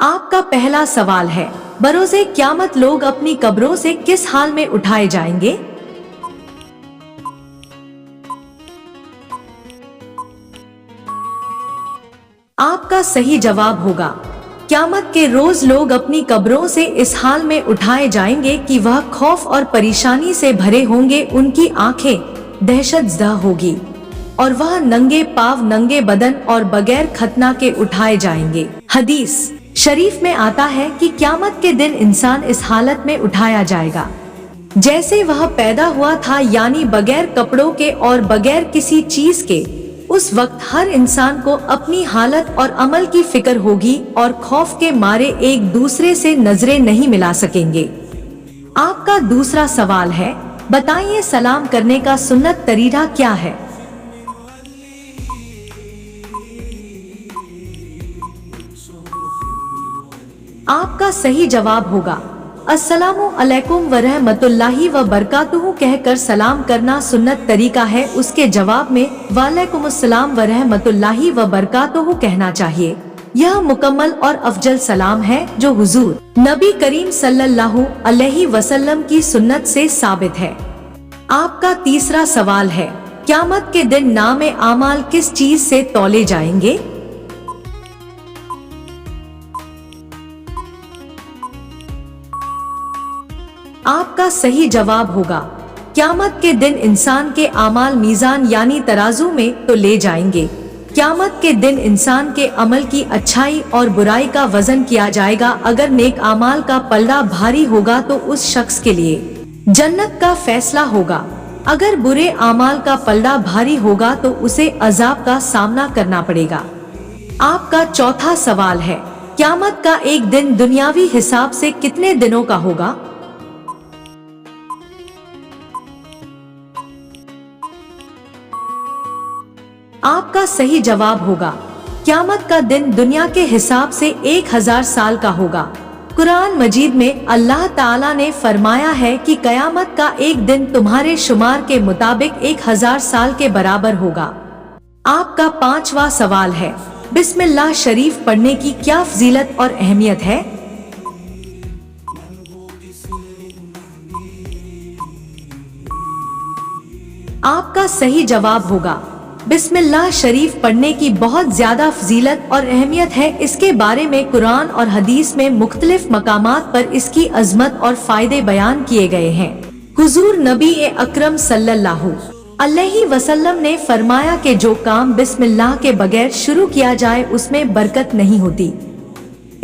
आपका पहला सवाल है, बरोज़े क़यामत लोग अपनी कब्रों से किस हाल में उठाए जाएंगे? आपका सही जवाब होगा, क़यामत के रोज लोग अपनी कब्रों से इस हाल में उठाए जाएंगे कि वह खौफ और परेशानी से भरे होंगे, उनकी आंखें दहशतज़दा होगी और वह नंगे पांव, नंगे बदन और बगैर खतना के उठाए जाएंगे। हदीस शरीफ में आता है कि क़यामत के दिन इंसान इस हालत में उठाया जाएगा जैसे वह पैदा हुआ था, यानी बगैर कपड़ों के और बगैर किसी चीज के। उस वक्त हर इंसान को अपनी हालत और अमल की फिक्र होगी और खौफ के मारे एक दूसरे से नजरें नहीं मिला सकेंगे। आपका दूसरा सवाल है, बताइए सलाम करने का सुन्नत तरीका क्या है? आपका सही जवाब होगा, अस्सलामु अलैकुम व रहमतुल्लाहि व बरकातुहू कहकर सलाम करना सुन्नत तरीका है। उसके जवाब में वालेकुमुस्सलाम व रहमतुल्लाहि व बरकातुहू कहना चाहिए। यह मुकम्मल और अफजल सलाम है जो हुजूर नबी करीम सल्लल्लाहु अलैहि वसल्लम की सुन्नत से साबित है। आपका तीसरा सवाल है, क़यामत के दिन नामे आमाल किस चीज से तौले जाएंगे? आपका सही जवाब होगा, क़यामत के दिन इंसान के आमाल मीज़ान यानी तराजू में तो ले जाएंगे। क़यामत के दिन इंसान के अमल की अच्छाई और बुराई का वजन किया जाएगा। अगर नेक आमाल का पल्ला भारी होगा तो उस शख्स के लिए जन्नत का फैसला होगा। अगर बुरे आमाल का पल्ला भारी होगा तो उसे अजाब का सामना करना पड़ेगा। आपका चौथा सवाल है, क़यामत का एक दिन दुनियावी हिसाब से कितने दिनों का होगा? आपका सही जवाब होगा, क़यामत का दिन दुनिया के हिसाब से 1000 साल का होगा। कुरान मजीद में अल्लाह ताला ने फरमाया है कि क़यामत का एक दिन तुम्हारे शुमार के मुताबिक 1000 साल के बराबर होगा। आपका पांचवा सवाल है, बिस्मिल्लाह शरीफ पढ़ने की क्या फजीलत और अहमियत है? आपका सही जवाब होगा, बिस्मिल्लाह शरीफ पढ़ने की बहुत ज्यादा फजीलत और अहमियत है। इसके बारे में कुरान और हदीस में मुख्तलिफ मकामात पर इसकी अजमत और फायदे बयान किए गए हैं। हुजूर नबी अकरम सल्लल्लाहु अलैहि वसल्लम ने फरमाया कि जो काम बिस्मिल्लाह के बगैर शुरू किया जाए उसमें बरकत नहीं होती।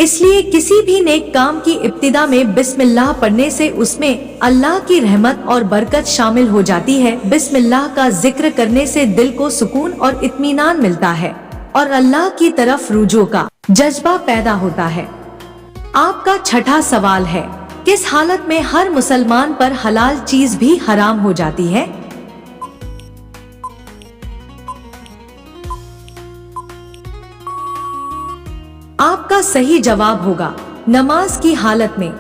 इसलिए किसी भी नेक काम की इब्तिदा में बिस्मिल्लाह पढ़ने से उसमें अल्लाह की रहमत और बरकत शामिल हो जाती है। बिस्मिल्लाह का जिक्र करने से दिल को सुकून और इत्मीनान मिलता है और अल्लाह की तरफ रुजू का जज्बा पैदा होता है। आपका छठा सवाल है, किस हालत में हर मुसलमान पर हलाल चीज भी हराम हो जाती है? आपका सही जवाब होगा, नमाज की हालत में।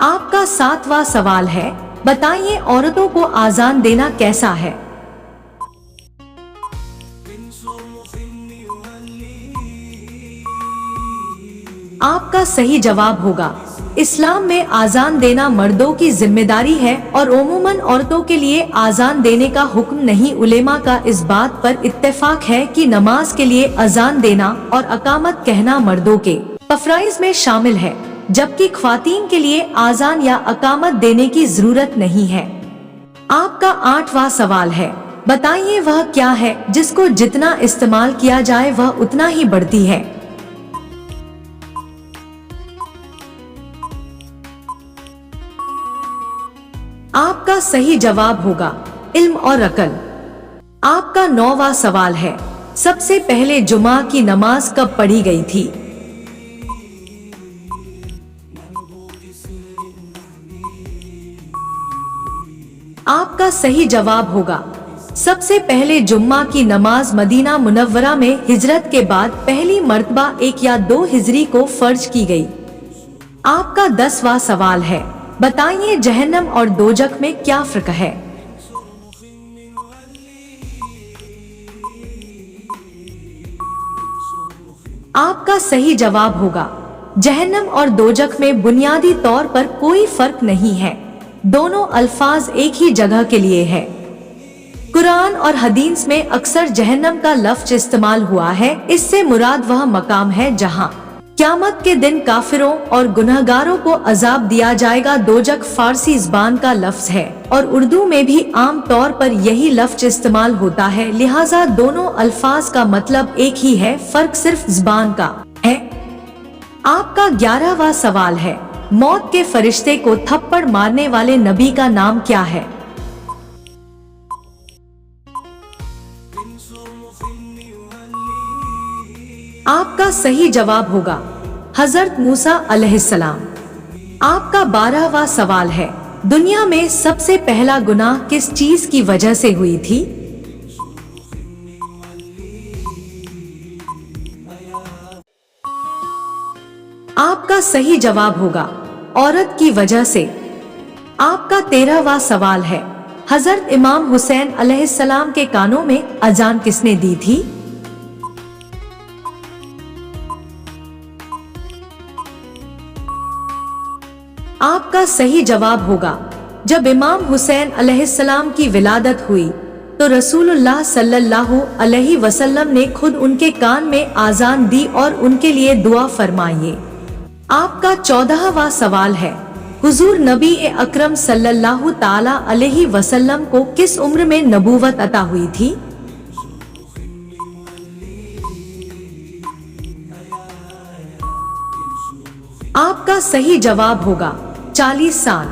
आपका सातवां सवाल है, बताइए औरतों को आजान देना कैसा है? आपका सही जवाब होगा, इस्लाम में आजान देना मर्दों की जिम्मेदारी है और उमूमन औरतों के लिए आजान देने का हुक्म नहीं। उलेमा का इस बात पर इत्तेफाक है कि नमाज के लिए अजान देना और अकामत कहना मर्दों के फराइज में शामिल है, जबकि ख्वातीन के लिए आजान या अकामत देने की जरूरत नहीं है। आपका आठवां सवाल है, बताइए वह क्या है जिसको जितना इस्तेमाल किया जाए वह उतना ही बढ़ती है? आपका सही जवाब होगा, इल्म और अकल। आपका नौवां सवाल है, सबसे पहले जुमा की नमाज कब पढ़ी गई थी? आपका सही जवाब होगा, सबसे पहले जुम्मा की नमाज मदीना मुनव्वरा में हिजरत के बाद पहली मर्तबा 1 या 2 हिजरी को फर्ज की गई। आपका 10वां सवाल है, बताइए जहन्नम और दोजख में क्या फर्क है? आपका सही जवाब होगा, जहन्नम और दोजख में बुनियादी तौर पर कोई फर्क नहीं है, दोनों अल्फाज एक ही जगह के लिए है। कुरान और हदीस में अक्सर जहन्नम का लफ्ज इस्तेमाल हुआ है, इससे मुराद वह मकाम है जहां क़यामत के दिन काफिरों और गुनहगारों को अजाब दिया जाएगा। दोजख फारसी ज़बान का लफ्ज है और उर्दू में भी आम तौर पर यही लफ्ज इस्तेमाल होता है, लिहाजा दोनों अल्फाज का मतलब एक ही है, फर्क सिर्फ ज़बान का है। आपका 11वां सवाल है, मौत के फरिश्ते को थप्पड़ मारने वाले नबी का नाम क्या है? आपका सही जवाब होगा हजरत मूसा अलैहिस्सलाम। आपका 12वां सवाल है, दुनिया में सबसे पहला गुनाह किस चीज की वजह से हुई थी? आपका सही जवाब होगा औरत की वजह से। आपका 13वां सवाल है, हजरत इमाम हुसैन अलैहिस्सलाम के कानों में अजान किसने दी थी? आपका सही जवाब होगा जब इमाम हुसैन अलैहिस्सलाम की विलादत हुई तो रसूलुल्लाह सल्लल्लाहु अलैहि वसल्लम ने खुद उनके कान में आजान दी और उनके लिए दुआ फरमाइए। आपका 14वां सवाल है, हुजूर नबी अकरम सल्लल्लाहु ताला अलैहि वसल्लम को किस उम्र में नबूवत अता हुई थी? आपका सही जवाब होगा 40 साल।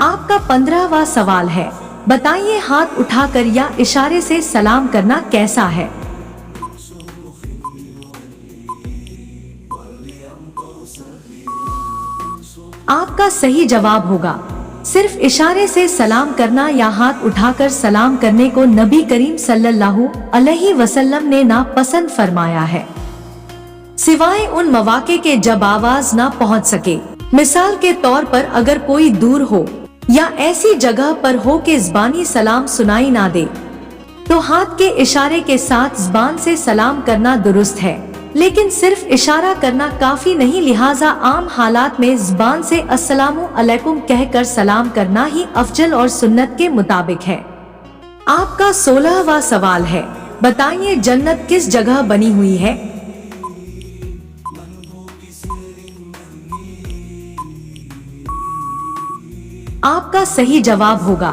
आपका 15वां सवाल है, बताइए हाथ उठाकर या इशारे से सलाम करना कैसा है? आपका सही जवाब होगा सिर्फ इशारे से सलाम करना या हाथ उठाकर सलाम करने को नबी करीम सल्लल्लाहु अलैहि वसल्लम ने नापसंद फरमाया है, सिवाय उन मौके के जब आवाज ना पहुंच सके। मिसाल के तौर पर अगर कोई दूर हो या ऐसी जगह पर हो कि ज़बानी सलाम सुनाई ना दे तो हाथ के इशारे के साथ ज़बान से सलाम करना दुरुस्त है, लेकिन सिर्फ इशारा करना काफी नहीं, लिहाजा आम हालात में ज़बान से अस्सलामु अलैकुम कहकर सलाम करना ही अफजल और सुन्नत के मुताबिक है। आपका 16वां सवाल है, बताइए जन्नत किस जगह बनी हुई है? आपका सही जवाब होगा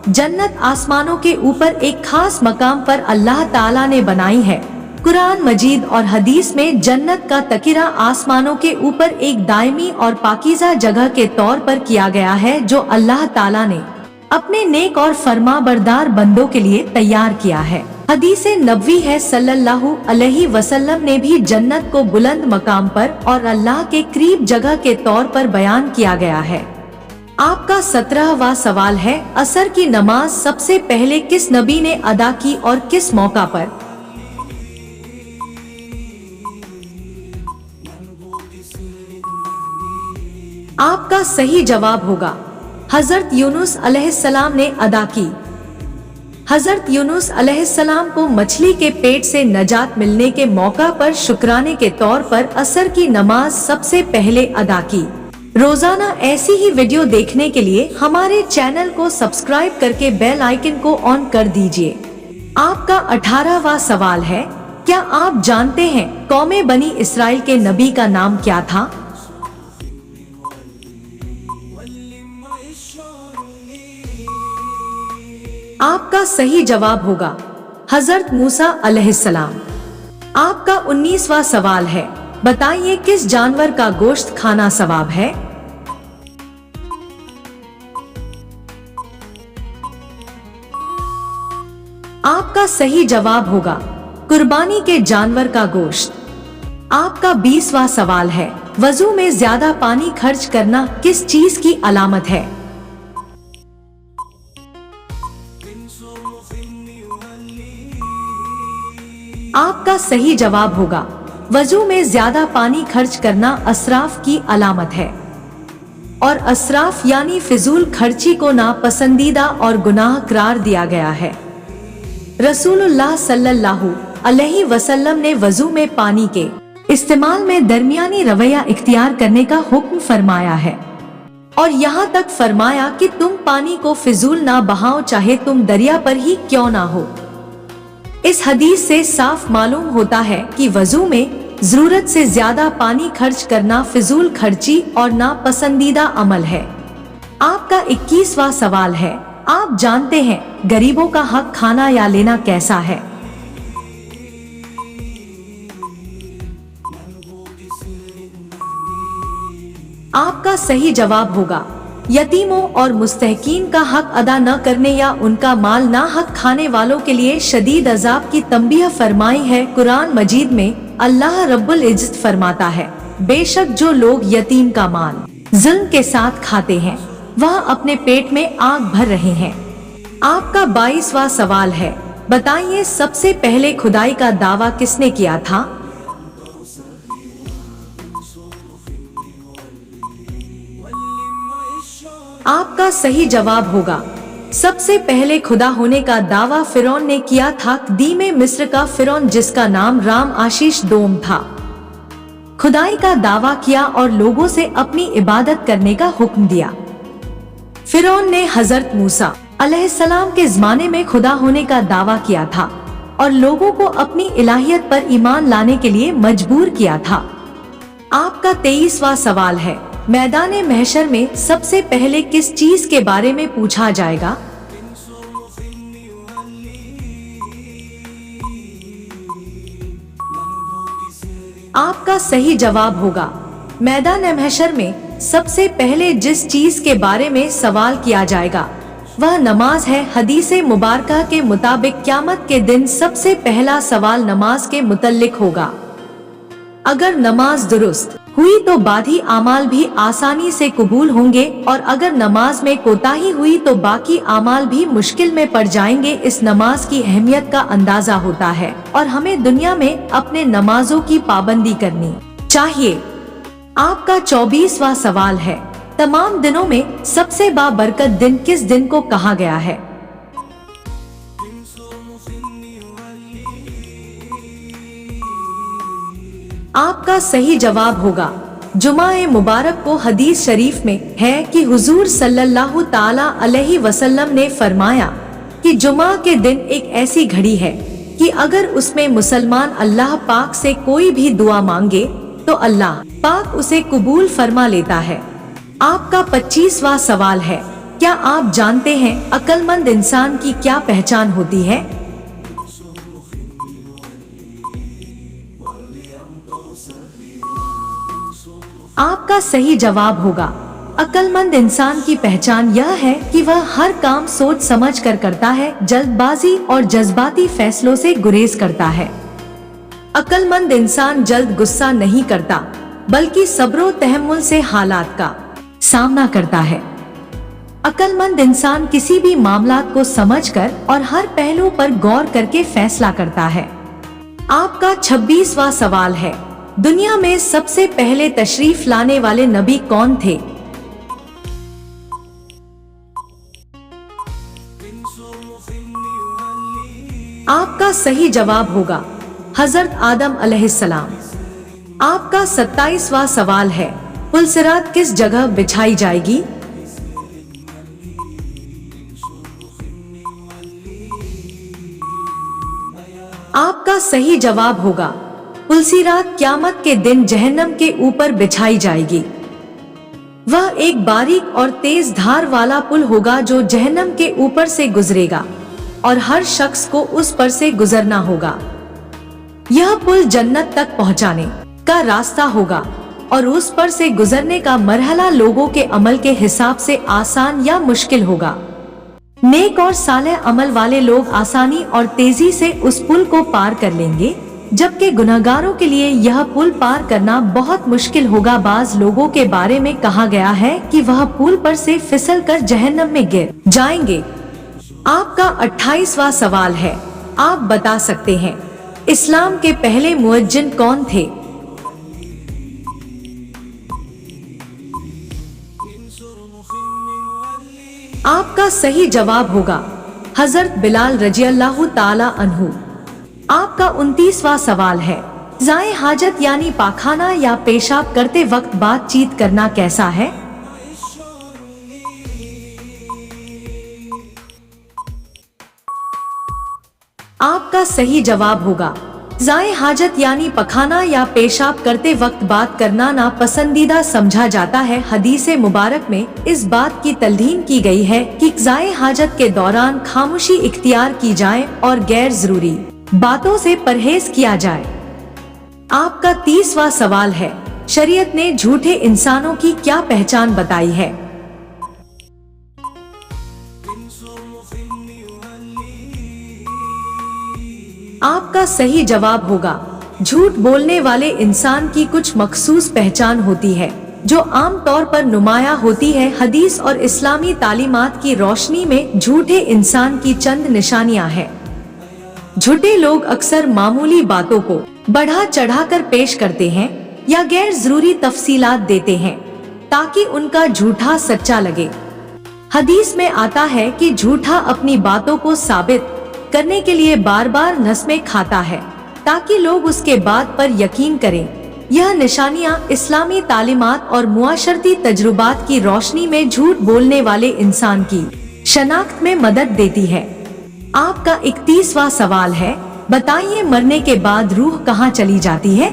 जन्नत आसमानों के ऊपर एक खास मकाम पर अल्लाह ताला ने बनाई है। कुरान मजीद और हदीस में जन्नत का तकिरा आसमानों के ऊपर एक दायमी और पाकीज़ा जगह के तौर पर किया गया है, जो अल्लाह ताला ने अपने नेक और फरमाबरदार बंदों के लिए तैयार किया है। हदीस नबवी है सल्लल्लाहु अलैहि वसल्लम ने भी जन्नत को बुलंद मकाम पर और अल्लाह के करीब जगह के तौर पर बयान किया गया है। आपका 17वां सवाल है, असर की नमाज सबसे पहले किस नबी ने अदा की और किस मौका पर? आपका सही जवाब होगा हजरत यूनुस अलैहिस्सलाम ने अदा की। हजरत यूनुस अलैहिस्सलाम को मछली के पेट से नजात मिलने के मौका पर शुक्राने के तौर पर असर की नमाज सबसे पहले अदा की। रोजाना ऐसी ही वीडियो देखने के लिए हमारे चैनल को सब्सक्राइब करके बेल आइकन को ऑन कर दीजिए। आपका 18वां सवाल है, क्या आप जानते हैं कौमे बनी इसराइल के नबी का नाम क्या था? आपका सही जवाब होगा हजरत मूसा अलैहिस्सलाम। आपका 19वां सवाल है, बताइए किस जानवर का गोश्त खाना सवाब है? आपका सही जवाब होगा कुर्बानी के जानवर का गोश्त। आपका 20वां सवाल है, वजू में ज्यादा पानी खर्च करना किस चीज की अलामत है? आपका सही जवाब होगा वजू में ज्यादा पानी खर्च करना असराफ की अलामत है, और असराफ यानी फिजूल खर्ची को नापसंदीदा और गुनाह करार दिया गया है। रसूलुल्लाह सल्लल्लाहु अलैहि वसल्लम ने वजू में पानी के इस्तेमाल में दरमियानी रवैया इख्तियार करने का हुक्म फरमाया है और यहाँ तक फरमाया कि तुम पानी को फिजूल ना बहाओ, चाहे तुम दरिया पर ही क्यों ना हो। इस हदीस से साफ मालूम होता है कि वजू में जरूरत से ज्यादा पानी खर्च करना फिजूल खर्ची और नापसंदीदा अमल है। आपका 21वां सवाल है, आप जानते हैं गरीबों का हक खाना या लेना कैसा है? आपका सही जवाब होगा यतीमों और मुस्तहकीन का हक अदा न करने या उनका माल ना हक खाने वालों के लिए शदीद अजाब की तंबीह फरमाई है। कुरान मजीद में अल्लाह रब्बुल इज्जत फरमाता है, बेशक जो लोग यतीम का माल जुल्म के साथ खाते हैं वह अपने पेट में आग भर रहे हैं। आपका 22वां सवाल है, बताइए सबसे पहले खुदाई का दावा किसने किया था? आपका सही जवाब होगा सबसे पहले खुदा होने का दावा फिरौन ने किया था। कदीम मिस्र का फिरौन जिसका नाम राम आशीष दोम था, खुदाई का दावा किया और लोगों से अपनी इबादत करने का हुक्म दिया। फिरौन ने हजरत मूसा अलैहिस्सलाम के ज़माने में खुदा होने का दावा किया था और लोगों को अपनी इलाहियत पर ईमान लाने के लिए मजबूर किया था। आपका 23वां सवाल है, मैदान महशर में सबसे पहले किस चीज के बारे में पूछा जाएगा? आपका सही जवाब होगा मैदान महशर में सबसे पहले जिस चीज के बारे में सवाल किया जाएगा वह नमाज है। हदीसे मुबारका के मुताबिक क़यामत के दिन सबसे पहला सवाल नमाज के मुतल्लिक होगा। अगर नमाज दुरुस्त हुई तो बाकी आमाल भी आसानी से कबूल होंगे और अगर नमाज में कोताही हुई तो बाकी आमाल भी मुश्किल में पड़ जाएंगे। इस नमाज की अहमियत का अंदाजा होता है और हमें दुनिया में अपने नमाजों की पाबंदी करनी चाहिए। आपका 24वां सवाल है, तमाम दिनों में सबसे बाबरकत दिन किस दिन को कहा गया है? आपका सही जवाब होगा जुमा-ए मुबारक को। हदीस शरीफ में है कि हुजूर सल्लल्लाहु ताला अलैहि वसल्लम ने फरमाया कि जुमा के दिन एक ऐसी घड़ी है कि अगर उसमें मुसलमान अल्लाह पाक से कोई भी दुआ मांगे तो अल्लाह पाक उसे कबूल फरमा लेता है। आपका 25वां सवाल है, क्या आप जानते हैं अक्लमंद इंसान की क्या पहचान होती है? आपका सही जवाब होगा अक्लमंद इंसान की पहचान यह है कि वह हर काम सोच समझ कर करता है, जल्दबाजी और जज्बाती फैसलों से गुरेज करता है। अक्लमंद इंसान जल्द गुस्सा नहीं करता बल्कि सब्रो तहम्मुल से हालात का सामना करता है। अक्लमंद इंसान किसी भी मामला को समझकर और हर पहलू पर गौर करके फैसला करता है। आपका 26वां सवाल है, दुनिया में सबसे पहले तशरीफ लाने वाले नबी कौन थे? आपका सही जवाब होगा हजरत आदम अलैहिस्सलाम। आपका 27वां सवाल है, पुलसिरात किस जगह बिछाई जाएगी? आपका सही जवाब होगा पुलसिरात क़यामत के दिन जहन्नम के ऊपर बिछाई जाएगी। वह एक बारीक और तेज धार वाला पुल होगा जो जहन्नम के ऊपर से गुजरेगा और हर शख्स को उस पर से गुजरना होगा। यह पुल जन्नत तक पहुंचाने का रास्ता होगा और उस पर से गुजरने का मरहला लोगों के अमल के हिसाब से आसान या मुश्किल होगा। नेक और सालेह अमल वाले लोग आसानी और तेजी से उस पुल को पार कर लेंगे, जबकि गुनहगारों के लिए यह पुल पार करना बहुत मुश्किल होगा। बाज लोगों के बारे में कहा गया है कि वह पुल पर से फिसलकर जहन्नम में गिर जाएंगे। आपका 28वां सवाल है, आप बता सकते हैं इस्लाम के पहले मुअज्जिन कौन थे? आपका सही जवाब होगा हजरत बिलाल रजी अल्लाह ताला अन्हु। आपका 29वां सवाल है, जाए हाजत यानी पाखाना या पेशाब करते वक्त बातचीत करना कैसा है? आपका सही जवाब होगा जाए हाजत यानी पखाना या पेशाब करते वक्त बात करना नापसंदीदा समझा जाता है। हदीस मुबारक में इस बात की तल्दीन की गई है कि जाए हाजत के दौरान खामोशी इख्तियार की जाए और गैर जरूरी बातों से परहेज किया जाए। आपका 30वां सवाल है, शरीयत ने झूठे इंसानों की क्या पहचान बताई है? आपका सही जवाब होगा झूठ बोलने वाले इंसान की कुछ मखसूस पहचान होती है जो आम तौर पर नुमाया होती है। हदीस और इस्लामी तालीमात की रोशनी में झूठे इंसान की चंद निशानियां हैं। झूठे लोग अक्सर मामूली बातों को बढ़ा चढ़ाकर पेश करते हैं या गैर जरूरी तफसीलात देते हैं ताकि उनका झूठा सच्चा लगे। हदीस में आता है कि झूठा अपनी बातों को साबित करने के लिए बार बार नस्में खाता है ताकि लोग उसके बात पर यकीन करें। यह निशानियां इस्लामी तालीमात और मुआशरती तजुर्बात की रोशनी में झूठ बोलने वाले इंसान की शनाख्त में मदद देती है। आपका 31वां सवाल है, बताइए मरने के बाद रूह कहाँ चली जाती है?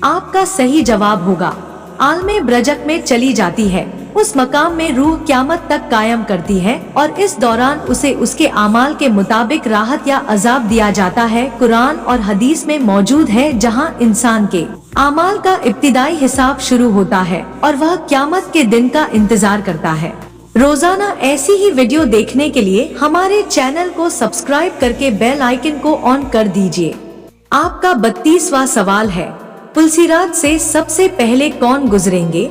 आपका सही जवाब होगा आलमे ब्रजक में चली जाती है। उस मकाम में रूह क़यामत तक कायम करती है और इस दौरान उसे उसके आमाल के मुताबिक राहत या अजाब दिया जाता है। कुरान और हदीस में मौजूद है जहां इंसान के आमाल का इब्तिदाई हिसाब शुरू होता है और वह क़यामत के दिन का इंतजार करता है। रोजाना ऐसी ही वीडियो देखने के लिए हमारे चैनल को सब्सक्राइब करके बेल आइकन को ऑन कर दीजिए। आपका 32वां सवाल है, पुलसिरात से सबसे पहले कौन गुजरेंगे?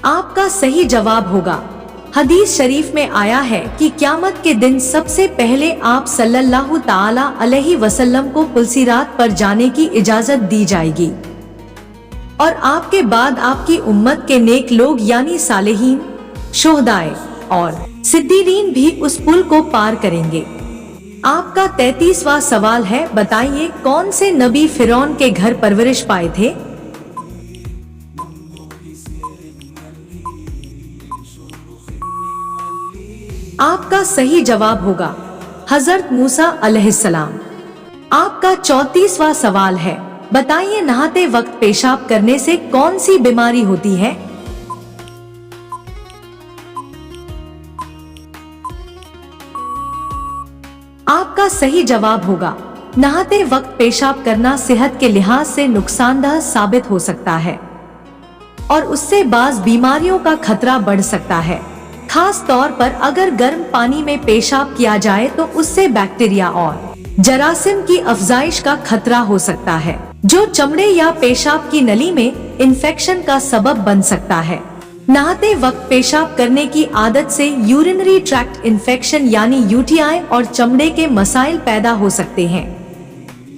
आपका सही जवाब होगा हदीस शरीफ में आया है कि क़यामत के दिन सबसे पहले आप सल्लल्लाहु ताला अलैहि वसल्लम को पुलसिरात पर जाने की इजाजत दी जाएगी और आपके बाद आपकी उम्मत के नेक लोग यानी सालेहीन, शोहदाए और सिद्दीकीन भी उस पुल को पार करेंगे। आपका 33वां सवाल है, बताइए कौन से नबी फिरौन के घर परवरिश पाए थे? आपका सही जवाब होगा हजरत मूसा अलैहिस्सलाम। आपका 34वां सवाल है, बताइए नहाते वक्त पेशाब करने से कौन सी बीमारी होती है? आपका सही जवाब होगा नहाते वक्त पेशाब करना सेहत के लिहाज से नुकसानदेह साबित हो सकता है और उससे बाज बीमारियों का खतरा बढ़ सकता है। खास तौर पर अगर गर्म पानी में पेशाब किया जाए तो उससे बैक्टीरिया और जरासीम की अफजाइश का खतरा हो सकता है जो चमड़े या पेशाब की नली में इन्फेक्शन का सबब बन सकता है। नहाते वक्त पेशाब करने की आदत से यूरिनरी ट्रैक्ट इन्फेक्शन यानी यूटीआई और चमड़े के मसाइल पैदा हो सकते हैं।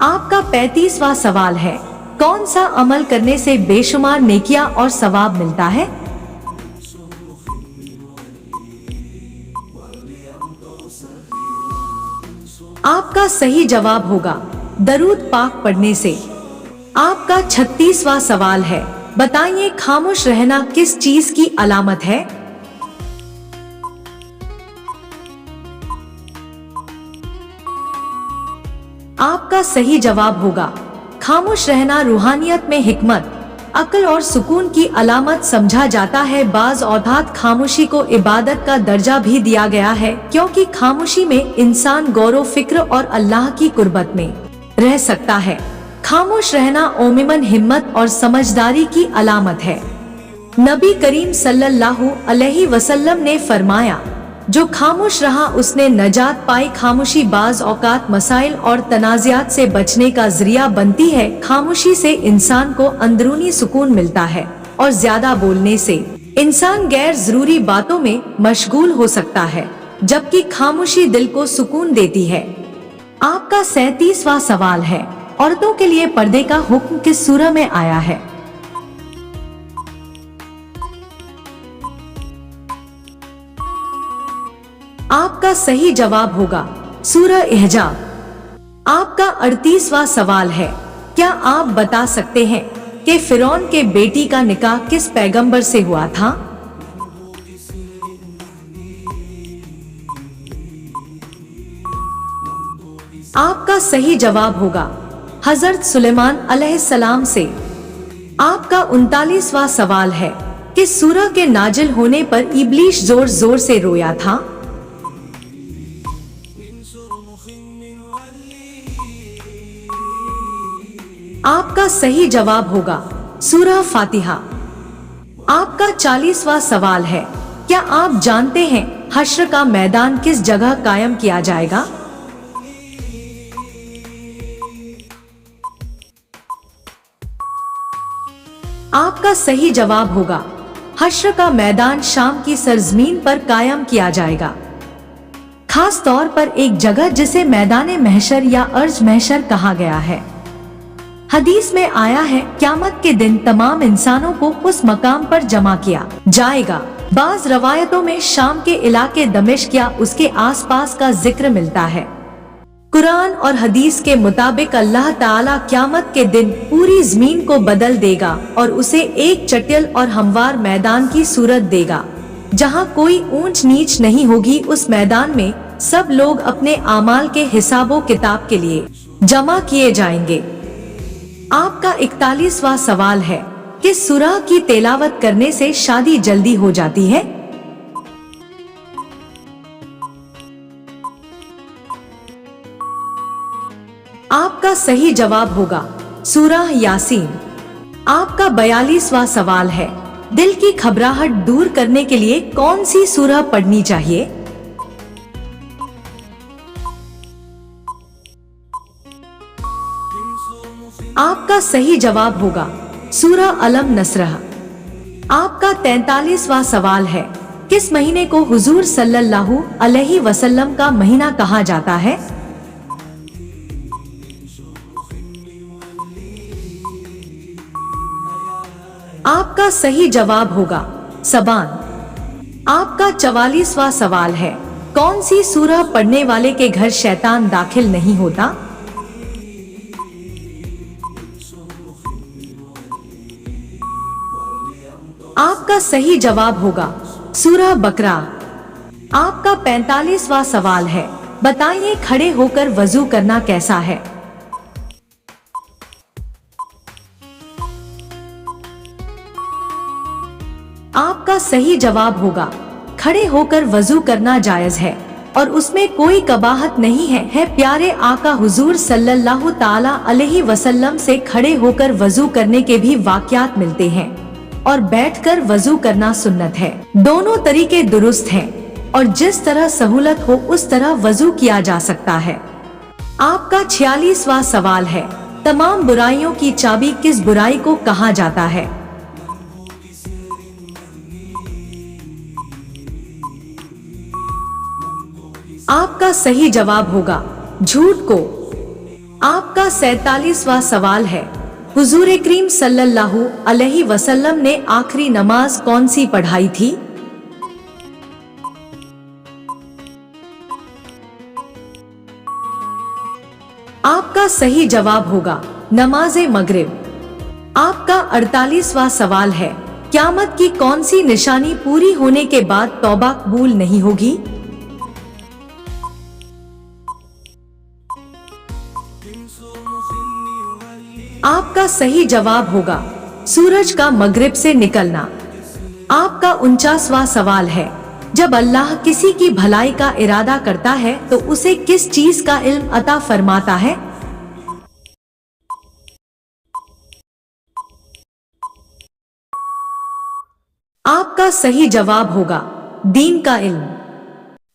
आपका 35वां सवाल है, कौन सा अमल करने से बेशुमार नेकियां और सवाब मिलता है? आपका सही जवाब होगा दरूद पाक पढ़ने से। आपका 36वां सवाल है, बताइए खामोश रहना किस चीज की अलामत है? आपका सही जवाब होगा खामोश रहना रूहानियत में हिकमत, अक्ल और सुकून की अलामत समझा जाता है। बाज औक़ात खामोशी को इबादत का दर्जा भी दिया गया है क्योंकि खामोशी में इंसान गौर फिक्र और अल्लाह की कुर्बत में रह सकता है। खामोश रहना ओमिमन हिम्मत और समझदारी की अलामत है। नबी करीम सल्लल्लाहु अलैहि वसल्लम ने फरमाया, जो खामोश रहा उसने नजात पाई। खामोशी बाज औकात मसाइल और तनाज़ात से बचने का जरिया बनती है। खामोशी से इंसान को अंदरूनी सुकून मिलता है और ज्यादा बोलने से इंसान गैर जरूरी बातों में मशगूल हो सकता है, जबकि खामोशी दिल को सुकून देती है। आपका 37वां सवाल है, औरतों के लिए पर्दे का हुक्म किस सूरह में आया है? आपका सही जवाब होगा सूरह अहज़ाब। आपका 38वां सवाल है, क्या आप बता सकते हैं कि फिरौन के बेटी का निकाह किस पैगंबर से हुआ था? आपका सही जवाब होगा हजरत सुलेमान अलैहिस्सलाम से। आपका 39वां सवाल है, किस सूरह के नाजिल होने पर इब्लीस जोर जोर से रोया था? आपका सही जवाब होगा सूरह फातिहा। आपका 40वां सवाल है, क्या आप जानते हैं हश्र का मैदान किस जगह कायम किया जाएगा? आपका सही जवाब होगा हश्र का मैदान शाम की सरजमीन पर कायम किया जाएगा, खास तौर पर एक जगह जिसे मैदान महशर या अर्ज महशर कहा गया है। हदीस में आया है, क़यामत के दिन तमाम इंसानों को उस मकाम पर जमा किया जाएगा। बाज रवायतों में शाम के इलाके दमिश्क या उसके आसपास का जिक्र मिलता है। कुरान और हदीस के मुताबिक अल्लाह ताला क़यामत के दिन पूरी जमीन को बदल देगा और उसे एक चटियल और हमवार मैदान की सूरत देगा, जहां कोई ऊंच नीच नहीं होगी। उस मैदान में सब लोग अपने आमाल के हिसाबो किताब के लिए जमा किए जाएंगे। आपका 41वां सवाल है, किस सूरह की तिलावत करने से शादी जल्दी हो जाती है? आपका सही जवाब होगा सूरह यासीन। आपका 42वां सवाल है, दिल की घबराहट दूर करने के लिए कौन सी सूरह पढ़नी चाहिए? आपका सही जवाब होगा सूरह अलम नसरह। आपका 43वां सवाल है, किस महीने को हुजूर सल्लल्लाहु अलैहि वसल्लम का महीना कहा जाता है? आपका सही जवाब होगा सबान। आपका 44वां सवाल है, कौन सी सूरह पढ़ने वाले के घर शैतान दाखिल नहीं होता? आपका सही जवाब होगा सूरह बकरा। आपका 45वां सवाल है, बताइए खड़े होकर वजू करना कैसा है? आपका सही जवाब होगा खड़े होकर वजू करना जायज है और उसमें कोई कबाहत नहीं है। प्यारे आका हुजूर सल्लल्लाहु ताला अलैहि वसल्लम से खड़े होकर वजू करने के भी वाक़यात मिलते हैं और बैठकर वजू करना सुन्नत है। दोनों तरीके दुरुस्त हैं और जिस तरह सहूलत हो उस तरह वजू किया जा सकता है। आपका 46वां सवाल है, तमाम बुराइयों की चाबी किस बुराई को कहा जाता है? आपका सही जवाब होगा झूठ को। आपका 47वां सवाल है, हुजूर करीम सल्लल्लाहु अलैहि वसल्लम ने आखिरी नमाज कौन सी पढ़ाई थी? आपका सही जवाब होगा नमाज़े मगरिब। आपका 48वां सवाल है, क़यामत की कौन सी निशानी पूरी होने के बाद तौबा कबूल नहीं होगी? आपका सही जवाब होगा सूरज का मगरिब से निकलना। आपका 49वां सवाल है, जब अल्लाह किसी की भलाई का इरादा करता है तो उसे किस चीज का इल्म अता फरमाता है? आपका सही जवाब होगा दीन का इल्म।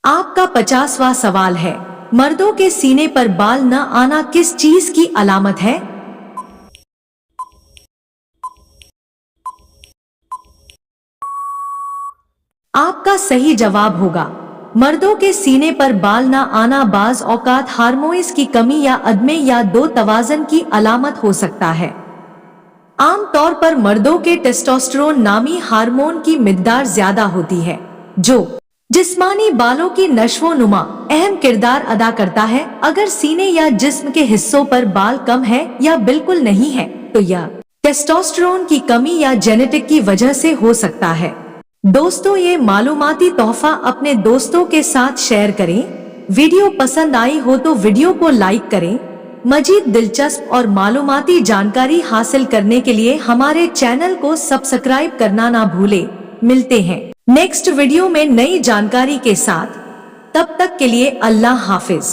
आपका 50वां सवाल है, मर्दों के सीने पर बाल न आना किस चीज की अलामत है? आपका सही जवाब होगा मर्दों के सीने पर बाल न आना बाज औकात हार्मोन्स की कमी या अदमे या दो तवाज़न की अलामत हो सकता है। आम तौर पर मर्दों के टेस्टोस्टेरोन नामी हार्मोन की मिकदार ज्यादा होती है, जो जिस्मानी बालों की नश्वोनुमा अहम किरदार अदा करता है। अगर सीने या जिस्म के हिस्सों पर बाल कम है या बिल्कुल नहीं है तो यह टेस्टोस्टेरोन की कमी या जेनेटिक की वजह से हो सकता है। दोस्तों, ये मालूमाती तोहफा अपने दोस्तों के साथ शेयर करें। वीडियो पसंद आई हो तो वीडियो को लाइक करें। मजीद दिलचस्प और मालूमाती जानकारी हासिल करने के लिए हमारे चैनल को सब्सक्राइब करना ना भूलें। मिलते हैं नेक्स्ट वीडियो में नई जानकारी के साथ। तब तक के लिए अल्लाह हाफिज।